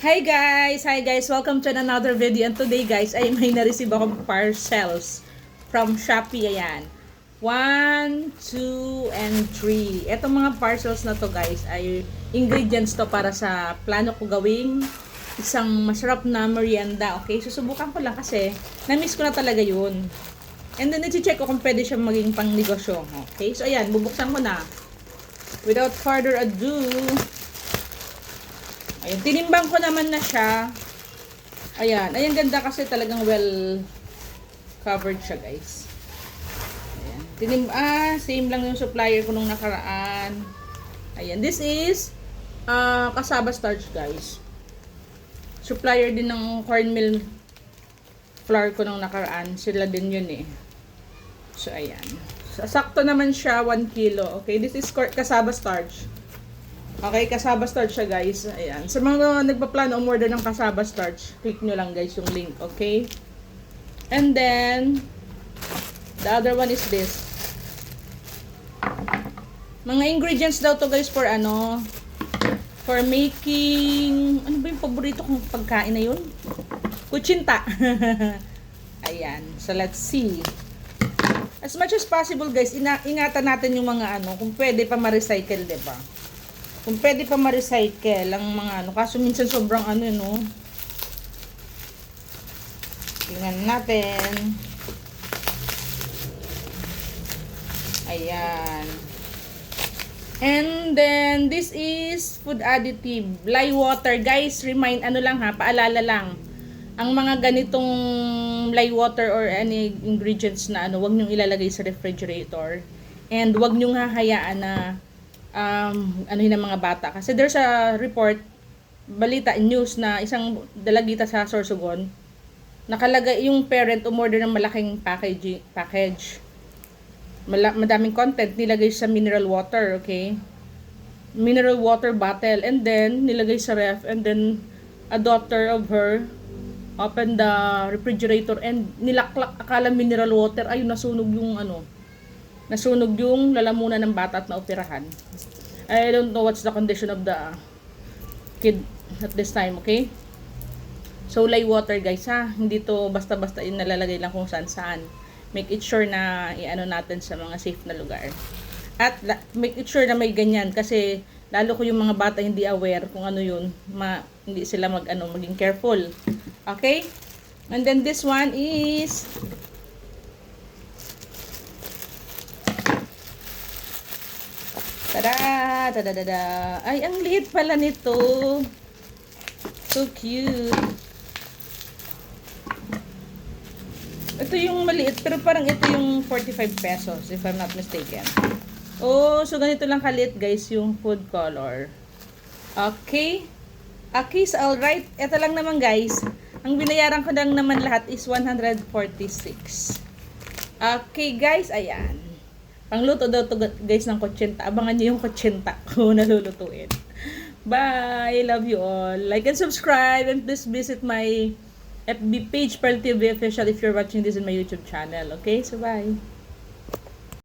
Hi guys, welcome to another video. And today guys, ay may na-receive akong parcels from Shopee. Ayan, 1, 2, and 3. Etong mga parcels na to guys ay ingredients to para sa plano ko gawing isang masarap na merienda. Okay, susubukan ko lang kasi na-miss ko na talaga yun. And then i-check ko kung pwede siya maging pang negosyo. Okay, so ayan, bubuksan ko na. Without further ado, ayun, tinimbang ko naman na siya. Ayan, ayan ganda kasi talagang well covered siya guys. Ayan, same lang yung supplier ko nung nakaraan. Ayan, this is cassava starch guys. Supplier din ng cornmeal flour ko nung nakaraan. Sila din yun eh. So ayan. Sakto naman siya, 1 kilo. Okay, this is cassava starch. Okay, cassava starch siya guys. Ayan. Sa mga nagpaplano umorder ng cassava starch, click nyo lang guys yung link. Okay? And then, the other one is this. Mga ingredients daw to guys for for making, ano ba yung paborito kong pagkain na yun? Kutsinta. Ayan. So, let's see. As much as possible guys, ingatan natin yung mga kung pwede pa ma-recycle, diba? Kung pwede pa ma-recycle ang mga kaso minsan sobrang no. Tingnan natin. Ayan. And then, this is food additive. Lye water. Guys, remind, lang paalala lang. Ang mga ganitong lye water or any ingredients na wag nyong ilalagay sa refrigerator. And wag nyong hahayaan na ng mga bata. Kasi there's a report, balita, news na isang dalagita sa Sorsogon, nakalagay yung parent umorder ng malaking package. Madaming content, nilagay sa mineral water, okay? Mineral water bottle, and then nilagay sa ref, and then a daughter of her opened the refrigerator and nilaklak, akala mineral water, ayun, nasunog yung nasunog yung lalamunan ng bata at naoperahan. I don't know what's the condition of the kid at this time, okay? So, lye water guys hindi to basta-basta nalalagay lang kung saan-saan. Make it sure na natin sa mga safe na lugar. At make it sure na may ganyan kasi lalo ko yung mga bata hindi aware kung ano yun, hindi sila maging careful. Okay? And then this one is tada! Tada! Ay, ang liit pala nito. So cute. Ito yung maliit, pero parang ito yung 45 pesos, if I'm not mistaken. Oh, so ganito lang kaliit guys, yung food color. Okay? Okay, so alright. Ito lang naman guys. Ang binayaran ko lang naman lahat is 146. Okay guys, ayan. Pangluto daw to guys ng kutsinta. Abangan nyo yung kutsinta ko nalulutuin. Bye! Love you all. Like and subscribe, and please visit my FB page, Pearl TV Official, if you're watching this in my YouTube channel. Okay? So bye!